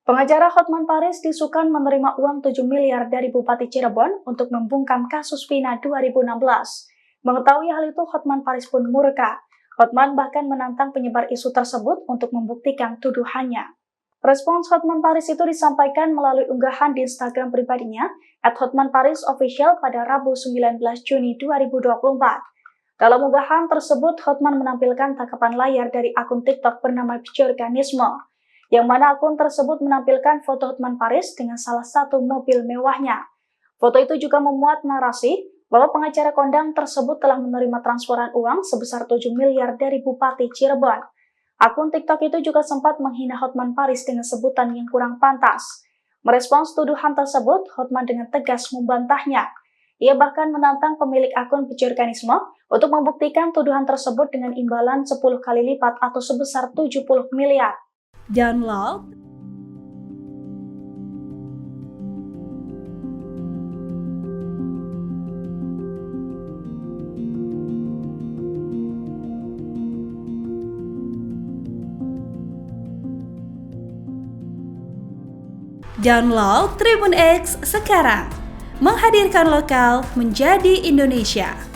Pengacara Hotman Paris disukan menerima uang 7 miliar dari Bupati Cirebon untuk membungkam kasus Vina 2016. Mengetahui hal itu, Hotman Paris pun murka. Hotman bahkan menantang penyebar isu tersebut untuk membuktikan tuduhannya. Respons Hotman Paris itu disampaikan melalui unggahan di Instagram pribadinya @HotmanParisOfficial pada Rabu 19 Juni 2024. Dalam unggahan tersebut, Hotman menampilkan tangkapan layar dari akun TikTok bernama Pjorganisme, yang mana akun tersebut menampilkan foto Hotman Paris dengan salah satu mobil mewahnya. Foto itu juga memuat narasi bahwa pengacara kondang tersebut telah menerima transferan uang sebesar 7 miliar dari Bupati Cirebon. Akun TikTok itu juga sempat menghina Hotman Paris dengan sebutan yang kurang pantas. Merespons tuduhan tersebut, Hotman dengan tegas membantahnya. Ia bahkan menantang pemilik akun Pjorganisme untuk membuktikan tuduhan tersebut dengan imbalan 10 kali lipat atau sebesar 70 miliar. Download Tribun X sekarang, menghadirkan lokal menjadi Indonesia.